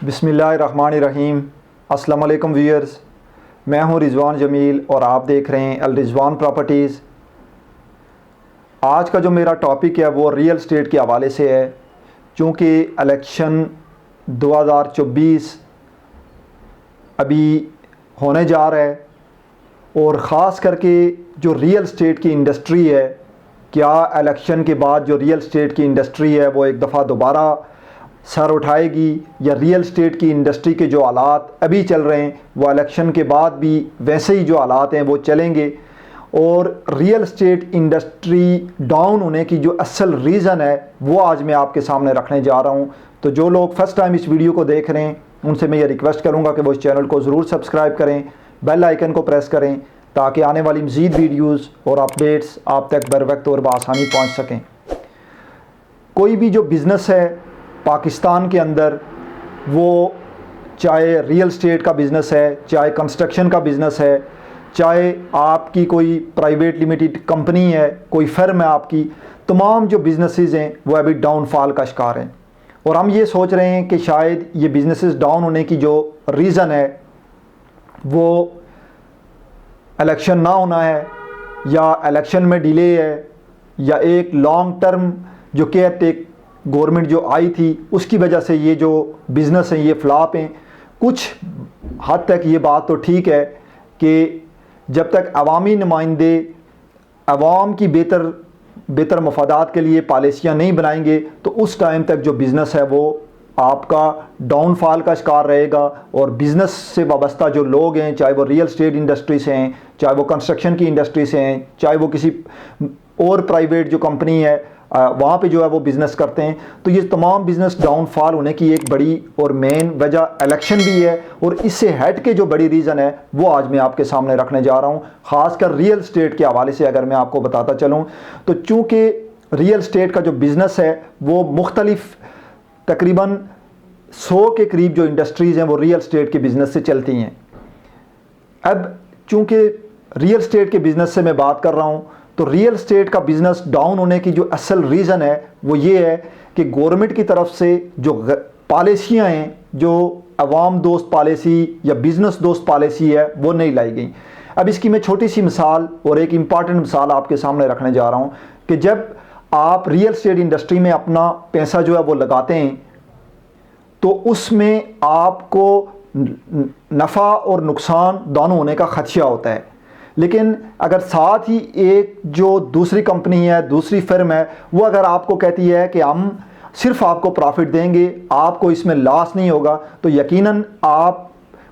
بسم اللہ الرحمن الرحیم۔ السلام علیکم ویئرز، میں ہوں رضوان جمیل اور آپ دیکھ رہے ہیں الرضوان پراپرٹیز۔ آج کا جو میرا ٹاپک ہے وہ ریئل اسٹیٹ کے حوالے سے ہے، چونکہ الیکشن 2024 ابھی ہونے جا رہا ہے اور خاص کر کے جو ریئل اسٹیٹ کی انڈسٹری ہے، کیا الیکشن کے بعد جو ریئل اسٹیٹ کی انڈسٹری ہے وہ ایک دفعہ دوبارہ سر اٹھائے گی، یا ریئل اسٹیٹ کی انڈسٹری کے جو حالات ابھی چل رہے ہیں وہ الیکشن کے بعد بھی ویسے ہی جو حالات ہیں وہ چلیں گے۔ اور ریئل اسٹیٹ انڈسٹری ڈاؤن ہونے کی جو اصل ریزن ہے وہ آج میں آپ کے سامنے رکھنے جا رہا ہوں۔ تو جو لوگ فرسٹ ٹائم اس ویڈیو کو دیکھ رہے ہیں ان سے میں یہ ریکویسٹ کروں گا کہ وہ اس چینل کو ضرور سبسکرائب کریں، بیل آئیکن کو پریس کریں تاکہ آنے والی مزید ویڈیوز اور اپڈیٹس آپ تک بر وقت اور بآسانی پہنچ سکیں۔ کوئی بھی جو بزنس ہے پاکستان کے اندر، وہ چاہے ریئل اسٹیٹ کا بزنس ہے، چاہے کنسٹرکشن کا بزنس ہے، چاہے آپ کی کوئی پرائیویٹ لمیٹڈ کمپنی ہے، کوئی فرم ہے آپ کی، تمام جو بزنسز ہیں وہ ابھی ڈاؤن فال کا شکار ہیں۔ اور ہم یہ سوچ رہے ہیں کہ شاید یہ بزنسز ڈاؤن ہونے کی جو ریزن ہے وہ الیکشن نہ ہونا ہے، یا الیکشن میں ڈیلے ہے، یا ایک لانگ ٹرم جو کیئر ٹیک گورنمنٹ جو آئی تھی اس کی وجہ سے یہ جو بزنس ہیں یہ فلاپ ہیں۔ کچھ حد تک یہ بات تو ٹھیک ہے کہ جب تک عوامی نمائندے عوام کی بہتر مفادات کے لیے پالیسیاں نہیں بنائیں گے تو اس ٹائم تک جو بزنس ہے وہ آپ کا ڈاؤن فال کا شکار رہے گا۔ اور بزنس سے وابستہ جو لوگ ہیں، چاہے وہ ریئل اسٹیٹ انڈسٹری سے ہیں، چاہے وہ کنسٹرکشن کی انڈسٹری سے ہیں، چاہے وہ کسی اور پرائیویٹ جو کمپنی ہے وہاں پہ جو ہے وہ بزنس کرتے ہیں، تو یہ تمام بزنس ڈاؤن فال ہونے کی ایک بڑی اور مین وجہ الیکشن بھی ہے۔ اور اس سے ہٹ کے جو بڑی ریزن ہے وہ آج میں آپ کے سامنے رکھنے جا رہا ہوں، خاص کر ریئل اسٹیٹ کے حوالے سے اگر میں آپ کو بتاتا چلوں تو چونکہ ریئل اسٹیٹ کا جو بزنس ہے وہ مختلف تقریباً 100 کے قریب جو انڈسٹریز ہیں وہ ریئل اسٹیٹ کے بزنس سے چلتی ہیں۔ اب چونکہ ریئل اسٹیٹ کے بزنس سے میں بات کر رہا ہوں تو ریئل اسٹیٹ کا بزنس ڈاؤن ہونے کی جو اصل ریزن ہے وہ یہ ہے کہ گورنمنٹ کی طرف سے جو پالیسیاں ہیں، جو عوام دوست پالیسی یا بزنس دوست پالیسی ہے وہ نہیں لائی گئی۔ اب اس کی میں چھوٹی سی مثال اور ایک امپارٹنٹ مثال آپ کے سامنے رکھنے جا رہا ہوں کہ جب آپ ریئل اسٹیٹ انڈسٹری میں اپنا پیسہ جو ہے وہ لگاتے ہیں تو اس میں آپ کو نفع اور نقصان دونوں ہونے کا خدشہ ہوتا ہے، لیکن اگر ساتھ ہی ایک جو دوسری کمپنی ہے، دوسری فرم ہے، وہ اگر آپ کو کہتی ہے کہ ہم صرف آپ کو پروفٹ دیں گے، آپ کو اس میں لاس نہیں ہوگا، تو یقیناً آپ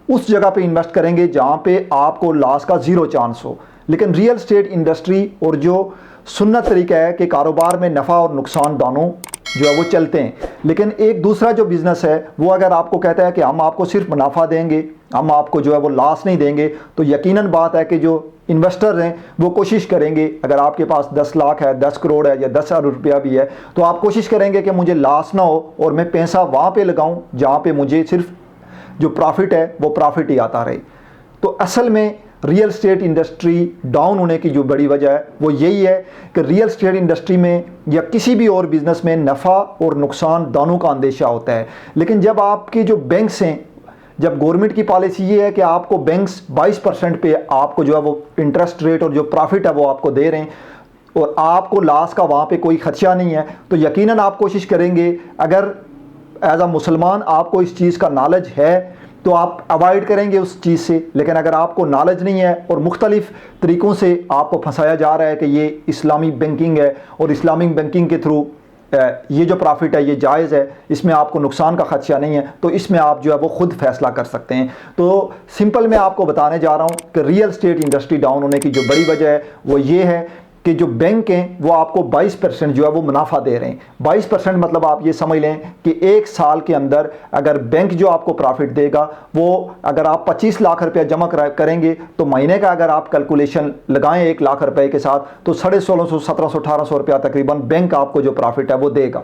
اس جگہ پہ انویسٹ کریں گے جہاں پہ آپ کو لاس کا زیرو چانس ہو۔ لیکن ریئل اسٹیٹ انڈسٹری اور جو سنت طریقہ ہے کہ کاروبار میں نفع اور نقصان دونوں جو ہے وہ چلتے ہیں، لیکن ایک دوسرا جو بزنس ہے وہ اگر آپ کو کہتا ہے کہ ہم آپ کو صرف منافع دیں گے، ہم آپ کو جو ہے وہ لاس نہیں دیں گے، تو یقیناً بات ہے کہ جو انویسٹر ہیں وہ کوشش کریں گے، اگر آپ کے پاس 10 لاکھ ہے، 10 کروڑ ہے یا 10,000 روپیہ بھی ہے، تو آپ کوشش کریں گے کہ مجھے لاس نہ ہو اور میں پیسہ وہاں پہ لگاؤں جہاں پہ مجھے صرف جو پروفٹ ہے وہ پروفٹ ہی آتا رہے۔ تو اصل میں ریئل اسٹیٹ انڈسٹری ڈاؤن ہونے کی جو بڑی وجہ ہے وہ یہی ہے کہ ریئل اسٹیٹ انڈسٹری میں یا کسی بھی اور بزنس میں نفع اور نقصان دونوں کا اندیشہ ہوتا ہے۔ لیکن جب آپ کے جو بینکس ہیں، جب گورنمنٹ کی پالیسی یہ ہے کہ آپ کو بینکس 22% پہ آپ کو جو ہے وہ انٹرسٹ ریٹ اور جو پروفٹ ہے وہ آپ کو دے رہے ہیں اور آپ کو لاس کا وہاں پہ کوئی خدشہ نہیں ہے، تو یقیناً آپ کوشش کریں گے، اگر ایز اے مسلمان آپ کو اس چیز کا نالج ہے تو آپ اوائڈ کریں گے اس چیز سے۔ لیکن اگر آپ کو نالج نہیں ہے اور مختلف طریقوں سے آپ کو پھنسایا جا رہا ہے کہ یہ اسلامی بینکنگ ہے اور اسلامک بینکنگ کے تھرو یہ جو پروفٹ ہے یہ جائز ہے، اس میں آپ کو نقصان کا خدشہ نہیں ہے، تو اس میں آپ جو ہے وہ خود فیصلہ کر سکتے ہیں۔ تو سمپل میں آپ کو بتانے جا رہا ہوں کہ ریئل اسٹیٹ انڈسٹری ڈاؤن ہونے کی جو بڑی وجہ ہے وہ یہ ہے کہ جو بینک ہیں وہ آپ کو 22% جو ہے وہ منافع دے رہے ہیں۔ 22% مطلب آپ یہ سمجھ لیں کہ ایک سال کے اندر اگر بینک جو آپ کو پروفٹ دے گا، وہ اگر آپ 25 لاکھ روپیہ جمع کریں گے تو مہینے کا اگر آپ کیلکولیشن لگائیں 1 لاکھ روپے کے ساتھ تو 1650 1700 1800 روپیہ تقریباً بینک آپ کو جو پروفٹ ہے وہ دے گا۔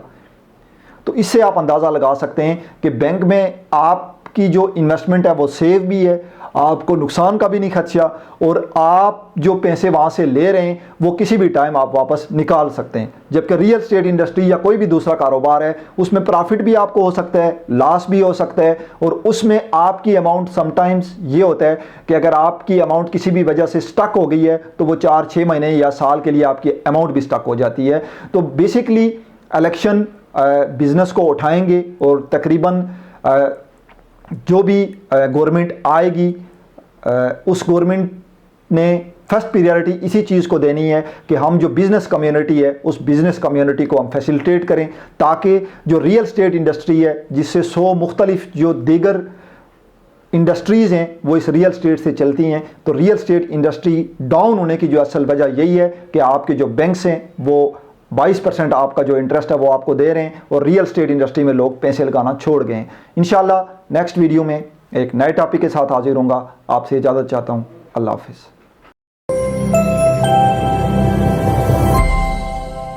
تو اس سے آپ اندازہ لگا سکتے ہیں کہ بینک میں آپ کی جو انویسٹمنٹ ہے وہ سیو بھی ہے، آپ کو نقصان کا بھی نہیں خدشہ، اور آپ جو پیسے وہاں سے لے رہے ہیں وہ کسی بھی ٹائم آپ واپس نکال سکتے ہیں۔ جبکہ ریئل اسٹیٹ انڈسٹری یا کوئی بھی دوسرا کاروبار ہے، اس میں پرافٹ بھی آپ کو ہو سکتا ہے، لاس بھی ہو سکتا ہے، اور اس میں آپ کی اماؤنٹ سم ٹائمز یہ ہوتا ہے کہ اگر آپ کی اماؤنٹ کسی بھی وجہ سے سٹک ہو گئی ہے تو وہ 4-6 مہینے یا سال کے لیے آپ کی اماؤنٹ بھی سٹک ہو جاتی ہے۔ تو بیسکلی الیکشن بزنس کو اٹھائیں گے، اور تقریباً جو بھی گورنمنٹ آئے گی اس گورنمنٹ نے فرسٹ پریارٹی اسی چیز کو دینی ہے کہ ہم جو بزنس کمیونٹی ہے اس بزنس کمیونٹی کو ہم فیسیلیٹیٹ کریں، تاکہ جو ریئل اسٹیٹ انڈسٹری ہے جس سے 100 مختلف جو دیگر انڈسٹریز ہیں وہ اس ریئل اسٹیٹ سے چلتی ہیں، تو ریئل اسٹیٹ انڈسٹری ڈاؤن ہونے کی جو اصل وجہ یہی ہے کہ آپ کے جو بینکس ہیں وہ 22% آپ کا جو انٹرسٹ ہے وہ آپ کو دے رہے ہیں، اور ریئل اسٹیٹ انڈسٹری میں لوگ پیسے لگانا چھوڑ گئے ہیں۔ انشاءاللہ نیکسٹ ویڈیو میں ایک نئے ٹاپک کے ساتھ حاضر ہوں گا۔ آپ سے اجازت چاہتا ہوں، اللہ حافظ۔